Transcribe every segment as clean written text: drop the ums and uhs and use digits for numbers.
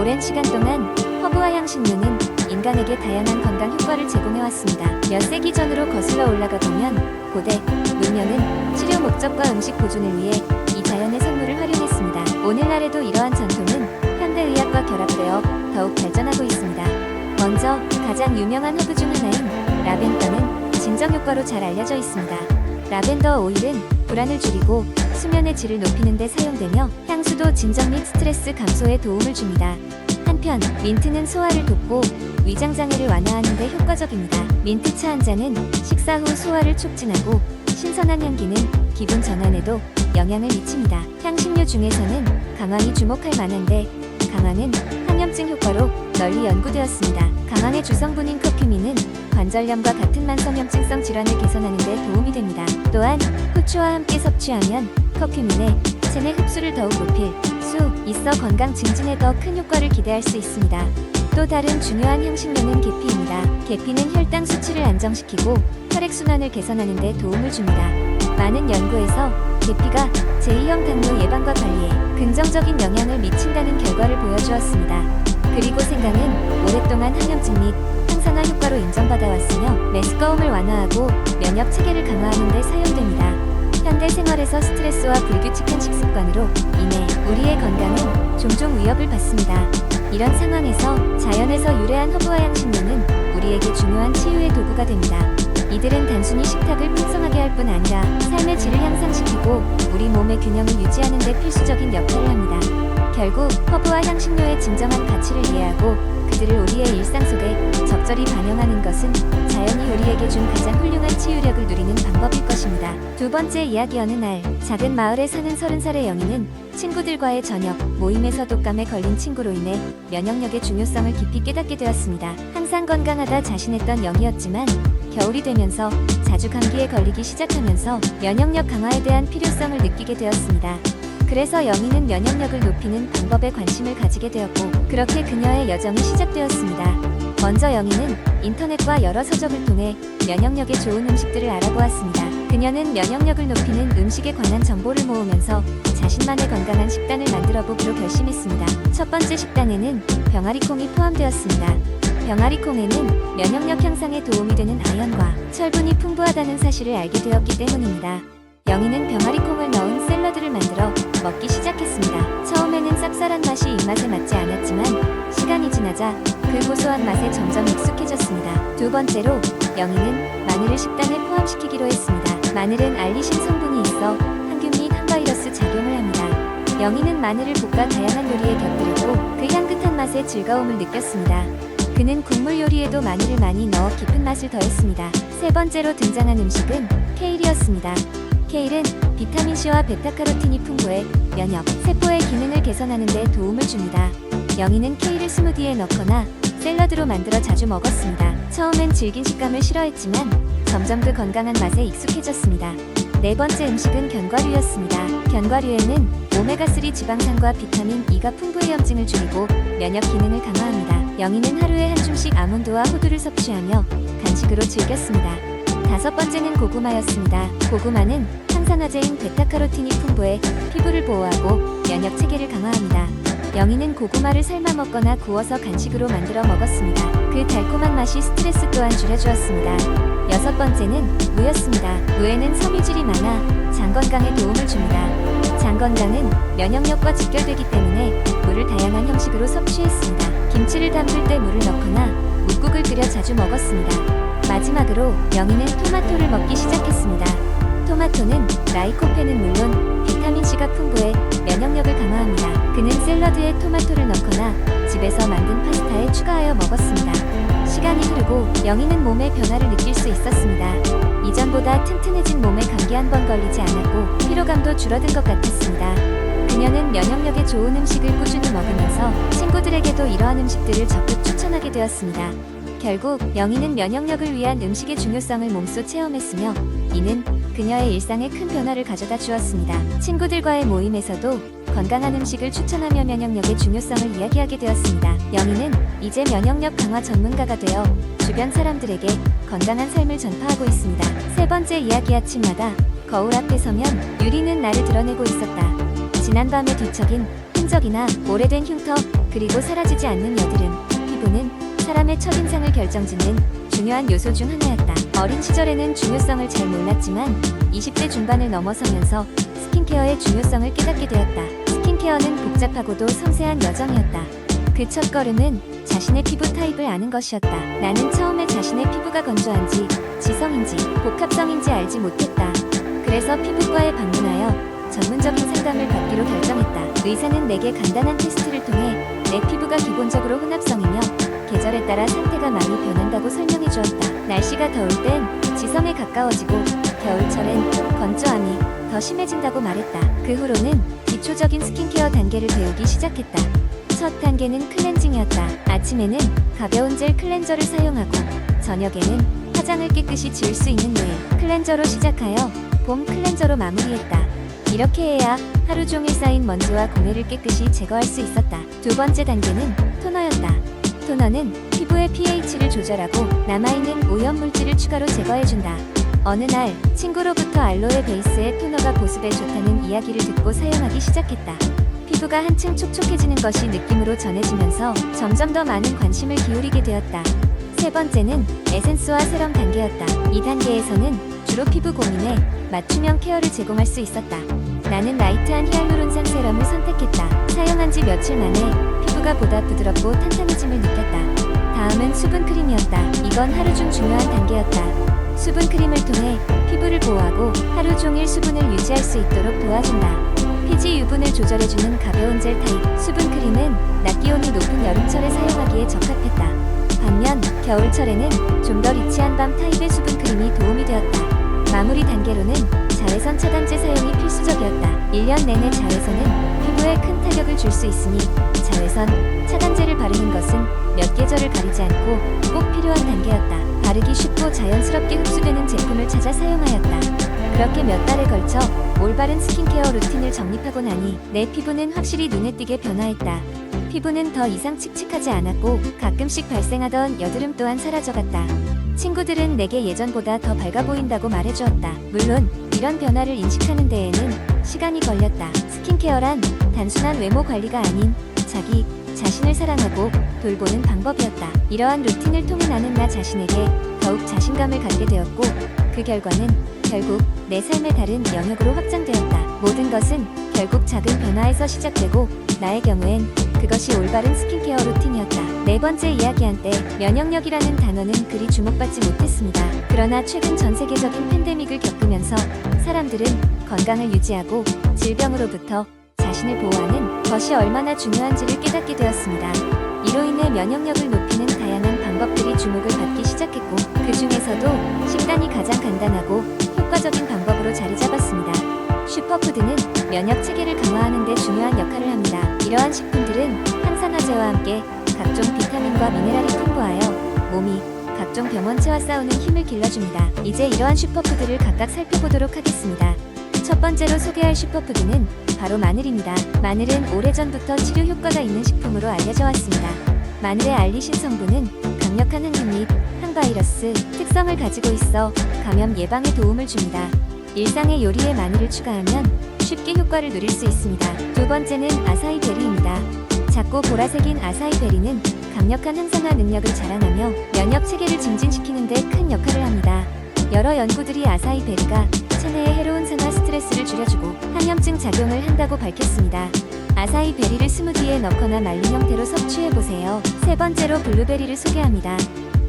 오랜 시간 동안 허브와 향신료는 인간에게 다양한 건강 효과를 제공해왔습니다. 몇 세기 전으로 거슬러 올라가 보면 고대 문명은 치료 목적과 음식 보존을 위해 이 자연의 성물을 활용했습니다. 오늘날에도 이러한 전통은 현대의학과 결합되어 더욱 발전하고 있습니다. 먼저 가장 유명한 허브 중 하나인 라벤더는 진정 효과로 잘 알려져 있습니다. 라벤더 오일은 불안을 줄이고 수면의 질을 높이는 데 사용되며 향수도 진정 및 스트레스 감소에 도움을 줍니다. 한편 민트는 소화를 돕고 위장 장애를 완화하는 데 효과적입니다. 민트차 한 잔은 식사 후 소화를 촉진하고 신선한 향기는 기분 전환에도 영향을 미칩니다. 향신료 중에서는 강황이 주목할 만한데 강황은 항염증 효과로 널리 연구되었습니다. 강황의 주성분인 커큐민은 관절염과 같은 만성염증성 질환을 개선하는 데 도움이 됩니다. 또한 후추와 함께 섭취하면 커큐민의 체내 흡수를 더욱 높일 수 있어 건강 증진에 더 큰 효과를 기대할 수 있습니다. 또 다른 중요한 향신료는 계피입니다. 계피는 혈당 수치를 안정시키고 혈액순환을 개선하는 데 도움을 줍니다. 많은 연구에서 계피가 제2형 당뇨 예방과 관리에 긍정적인 영향을 미친다는 결과를 보여주었습니다. 그리고 생강은 오랫동안 항염증 및 항산화 효과로 인정받아왔으며 메스꺼움을 완화하고 면역 체계를 강화하는 데 사용됩니다. 현대 생활에서 스트레스와 불규칙한 식습관으로 인해 우리의 건강은 종종 위협을 받습니다. 이런 상황에서 자연에서 유래한 허브와 향신료는 우리에게 중요한 치유의 도구가 됩니다. 이들은 단순히 식탁을 풍성하게 할 뿐 아니라 삶의 질을 향상시키고 우리 몸의 균형을 유지하는 데 필수적인 역할을 합니다. 결국 허브와 향신료의 진정한 가치를 이해하고 그들을 우리의 일상 속에 적절히 반영하는 것은 자연이 우리에게 준 가장 훌륭한 치유력을 누리는 방법일 것입니다. 두 번째 이야기. 어느 날 작은 마을에 사는 30살의 영희는 친구들과의 저녁 모임에서 독감에 걸린 친구로 인해 면역력의 중요성을 깊이 깨닫게 되었습니다. 항상 건강하다 자신했던 영희였지만 겨울이 되면서 자주 감기에 걸리기 시작하면서 면역력 강화에 대한 필요성을 느끼게 되었습니다. 그래서 영희는 면역력을 높이는 방법에 관심을 가지게 되었고 그렇게 그녀의 여정이 시작되었습니다. 먼저 영희는 인터넷과 여러 서적을 통해 면역력에 좋은 음식들을 알아보았습니다. 그녀는 면역력을 높이는 음식에 관한 정보를 모으면서 자신만의 건강한 식단을 만들어보기로 결심했습니다. 첫 번째 식단에는 병아리콩이 포함되었습니다. 병아리콩에는 면역력 향상에 도움이 되는 아연과 철분이 풍부하다는 사실을 알게 되었기 때문입니다. 영희는 병아리콩을 넣은 샐러드를 만들어 먹기 시작했습니다. 처음에는 쌉쌀한 맛이 입맛에 맞지 않았지만 시간이 지나자 그 고소한 맛에 점점 익숙해졌습니다. 두 번째로 영희는 마늘을 식단에 포함시키기로 했습니다. 마늘은 알리신 성분이 있어 항균 및 항바이러스 작용을 합니다. 영희는 마늘을 볶아 다양한 요리에 곁들였고 그 향긋한 맛에 즐거움을 느꼈습니다. 그는 국물 요리에도 마늘을 많이 넣어 깊은 맛을 더했습니다. 세 번째로 등장한 음식은 케일이었습니다. 케일은 비타민C와 베타카로틴이 풍부해 면역, 세포의 기능을 개선하는 데 도움을 줍니다. 영희는 케일을 스무디에 넣거나 샐러드로 만들어 자주 먹었습니다. 처음엔 질긴 식감을 싫어했지만 점점 그 건강한 맛에 익숙해졌습니다. 네 번째 음식은 견과류였습니다. 견과류에는 오메가3 지방산과 비타민 E가 풍부해 염증을 줄이고 면역 기능을 강화합니다. 영희는 하루에 한 줌씩 아몬드와 호두를 섭취하며 간식으로 즐겼습니다. 다섯 번째는 고구마였습니다. 고구마는 항산화제인 베타카로틴이 풍부해 피부를 보호하고 면역 체계를 강화합니다. 영희는 고구마를 삶아 먹거나 구워서 간식으로 만들어 먹었습니다. 그 달콤한 맛이 스트레스 또한 줄여주었습니다. 여섯 번째는 무였습니다. 무에는 섬유질이 많아 장 건강에 도움을 줍니다. 장 건강은 면역력과 직결되기 때문에 무를 다양한 형식으로 섭취했습니다. 김치를 담글 때 무를 넣거나 묵국을 끓여 자주 먹었습니다. 마지막으로 영희는 토마토를 먹기 시작했습니다. 토마토는 라이코펜은 물론 비타민C가 풍부해 면역력을 강화합니다. 그는 샐러드에 토마토를 넣거나 집에서 만든 파스타에 추가하여 먹었습니다. 시간이 흐르고 영희는 몸의 변화를 느낄 수 있었습니다. 이전보다 튼튼해진 몸에 감기 한 번 걸리지 않았고 피로감도 줄어든 것 같았습니다. 그녀는 면역력에 좋은 음식을 꾸준히 먹으면서 친구들에게도 이러한 음식들을 적극 추천하게 되었습니다. 결국 영희는 면역력을 위한 음식의 중요성을 몸소 체험했으며 이는 그녀의 일상에 큰 변화를 가져다 주었습니다. 친구들과의 모임에서도 건강한 음식을 추천하며 면역력의 중요성을 이야기하게 되었습니다. 영희는 이제 면역력 강화 전문가가 되어 주변 사람들에게 건강한 삶을 전파하고 있습니다. 세 번째 이야기. 아침마다 거울 앞에 서면 유리는 나를 드러내고 있었다. 지난밤에 뒤척인 흔적이나 오래된 흉터, 그리고 사라지지 않는 여드름. 피부는 사람의 첫인상을 결정짓는 중요한 요소 중 하나였다. 어린 시절에는 중요성을 잘 몰랐지만 20대 중반을 넘어서면서 스킨케어의 중요성을 깨닫게 되었다. 스킨케어는 복잡하고도 섬세한 여정이었다. 그 첫걸음은 자신의 피부 타입을 아는 것이었다. 나는 처음에 자신의 피부가 건조한지, 지성인지, 복합성인지 알지 못했다. 그래서 피부과에 방문하여 전문적인 상담을 받기로 결정했다. 의사는 내게 간단한 테스트를 통해 내 피부가 기본적으로 혼합성이며 계절에 따라 상태가 많이 변한다고 설명해 주었다. 날씨가 더울 땐 지성에 가까워지고 겨울철엔 건조함이 더 심해진다고 말했다. 그 후로는 기초적인 스킨케어 단계를 배우기 시작했다. 첫 단계는 클렌징이었다. 아침에는 가벼운 젤 클렌저를 사용하고 저녁에는 화장을 깨끗이 지울 수 있는 네일 클렌저로 시작하여 봄 클렌저로 마무리했다. 이렇게 해야 하루 종일 쌓인 먼지와 고매를 깨끗이 제거할 수 있었다. 두 번째 단계는 토너였다. 토너는 피부의 pH를 조절하고 남아있는 오염물질을 추가로 제거해준다. 어느 날 친구로부터 알로에 베이스의 토너가 보습에 좋다는 이야기를 듣고 사용하기 시작했다. 피부가 한층 촉촉해지는 것이 느낌으로 전해지면서 점점 더 많은 관심을 기울이게 되었다. 세 번째는 에센스와 세럼 단계였다. 이 단계에서는 주로 피부 고민에 맞춤형 케어를 제공할 수 있었다. 나는 라이트한 히알루론산 세럼을 선택했다. 사용한 지 며칠 만에 피부가 보다 부드럽고 탄탄해짐을 느꼈다. 다음은 수분 크림이었다. 이건 하루 중 중요한 단계였다. 수분 크림을 통해 피부를 보호하고 하루 종일 수분을 유지할 수 있도록 도와준다. 피지 유분을 조절해주는 가벼운 젤 타입 수분 크림은 낮 기온이 높은 여름철에 사용하기에 적합했다. 반면 겨울철에는 좀 더 리치한 밤 타입의 수분 크림이 도움이 되었다. 마무리 단계로는 자외선 차단제 사용이 필수적이었다. 1년 내내 자외선은 피부에 큰 타격을 줄 수 있으니 자외선 차단제를 바르는 것은 몇 계절을 가리지 않고 꼭 필요한 단계였다. 바르기 쉽고 자연스럽게 흡수되는 제품을 찾아 사용하였다. 그렇게 몇 달에 걸쳐 올바른 스킨케어 루틴을 정립하고 나니 내 피부는 확실히 눈에 띄게 변화했다. 피부는 더 이상 칙칙하지 않았고 가끔씩 발생하던 여드름 또한 사라져갔다. 친구들은 내게 예전보다 더 밝아 보인다고 말해주었다. 물론 이런 변화를 인식하는 데에는 시간이 걸렸다. 스킨케어란 단순한 외모 관리가 아닌 자기 자신을 사랑하고 돌보는 방법이었다. 이러한 루틴을 통해 나는 나 자신에게 더욱 자신감을 갖게 되었고 그 결과는 결국 내 삶의 다른 영역으로 확장되었다. 모든 것은 결국 작은 변화에서 시작되고 나의 경우엔 그것이 올바른 스킨케어 루틴이었다. 네 번째 이야기한 때 면역력이라는 단어는 그리 주목받지 못했습니다. 그러나 최근 전 세계적인 팬데믹을 겪으면서 사람들은 건강을 유지하고 질병으로부터 자신을 보호하는 것이 얼마나 중요한지를 깨닫게 되었습니다. 이로 인해 면역력을 높이는 다양한 방법들이 주목을 받기 시작했고 그 중에서도 식단이 가장 간단하고 효과적인 방법으로 자리 잡았습니다. 슈퍼푸드는 면역 체계를 강화하는 데 중요한 역할을 합니다. 이러한 식품들은 항산화제와 함께 각종 비타민과 미네랄이 풍부하여 몸이 각종 병원체와 싸우는 힘을 길러줍니다. 이제 이러한 슈퍼푸드를 각각 살펴보도록 하겠습니다. 첫 번째로 소개할 슈퍼푸드는 바로 마늘입니다. 마늘은 오래전부터 치료 효과가 있는 식품으로 알려져 왔습니다. 마늘의 알리신 성분은 강력한 항균 및 항바이러스 특성을 가지고 있어 감염 예방에 도움을 줍니다. 일상의 요리에 마늘을 추가하면 쉽게 효과를 누릴 수 있습니다. 두 번째는 아사이베리입니다. 작고 보라색인 아사이베리는 강력한 항산화 능력을 자랑하며 면역 체계를 증진시키는 데 큰 역할을 합니다. 여러 연구들이 아사이베리가 체내의 해로운 산화 스트레스를 줄여주고 항염증 작용을 한다고 밝혔습니다. 아사이베리를 스무디에 넣거나 말린 형태로 섭취해보세요. 세 번째로 블루베리를 소개합니다.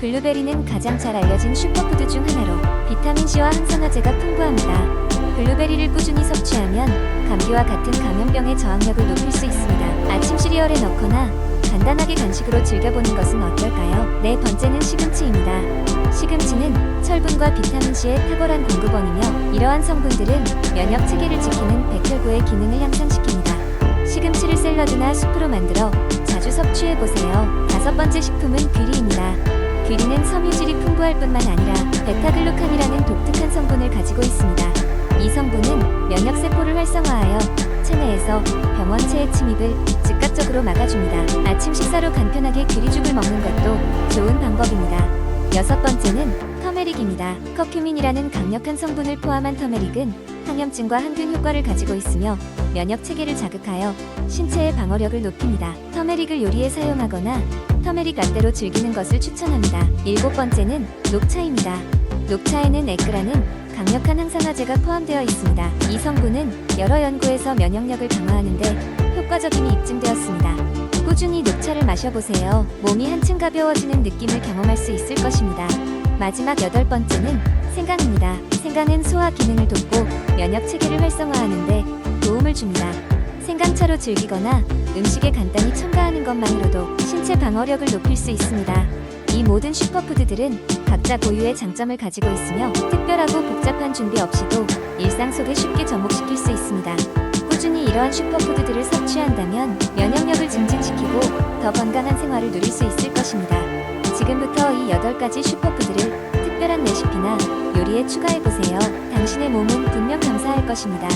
블루베리는 가장 잘 알려진 슈퍼푸드 중 하나로 비타민C와 항산화제가 풍부합니다. 블루베리를 꾸준히 섭취하면 감기와 같은 감염병의 저항력을 높일 수 있습니다. 아침 시리얼에 넣거나 간단하게 간식으로 즐겨보는 것은 어떨까요? 네 번째는 시금치입니다. 시금치는 철분과 비타민C의 탁월한 공급원이며 이러한 성분들은 면역 체계를 지키는 백혈구의 기능을 향상시킵니다. 시금치를 샐러드나 수프로 만들어 자주 섭취해보세요. 다섯 번째 식품은 귀리입니다. 귀리는 섬유질이 풍부할 뿐만 아니라 베타글루칸이라는 독특한 성분을 가지고 있습니다. 이 성분은 면역세포를 활성화하여 체내에서 병원체의 침입을 즉각적으로 막아줍니다. 아침 식사로 간편하게 귀리죽을 먹는 것도 좋은 방법입니다. 여섯 번째는 터메릭입니다. 커큐민이라는 강력한 성분을 포함한 터메릭은 항염증과 항균 효과를 가지고 있으며 면역 체계를 자극하여 신체의 방어력을 높입니다. 터메릭을 요리에 사용하거나 터메릭 라떼로 즐기는 것을 추천합니다. 일곱 번째는 녹차입니다. 녹차에는 에크라는 강력한 항산화제가 포함되어 있습니다. 이 성분은 여러 연구에서 면역력을 강화하는데 효과적임이 입증되었습니다. 꾸준히 녹차를 마셔보세요. 몸이 한층 가벼워지는 느낌을 경험할 수 있을 것입니다. 마지막 여덟 번째는 생강입니다. 생강은 소화 기능을 돕고 면역 체계를 활성화하는데 도움을 줍니다. 생강차로 즐기거나 음식에 간단히 첨가하는 것만으로도 신체 방어력을 높일 수 있습니다. 이 모든 슈퍼푸드들은 각자 고유의 장점을 가지고 있으며 특별하고 복잡한 준비 없이도 일상 속에 쉽게 접목시킬 수 있습니다. 꾸준히 이러한 슈퍼푸드들을 섭취한다면 면역력을 증진시키고 더 건강한 생활을 누릴 수 있을 것입니다. 지금부터 이 8가지 슈퍼푸드를 특별한 레시피나 요리에 추가해보세요. 당신의 몸은 분명 감사할 것입니다.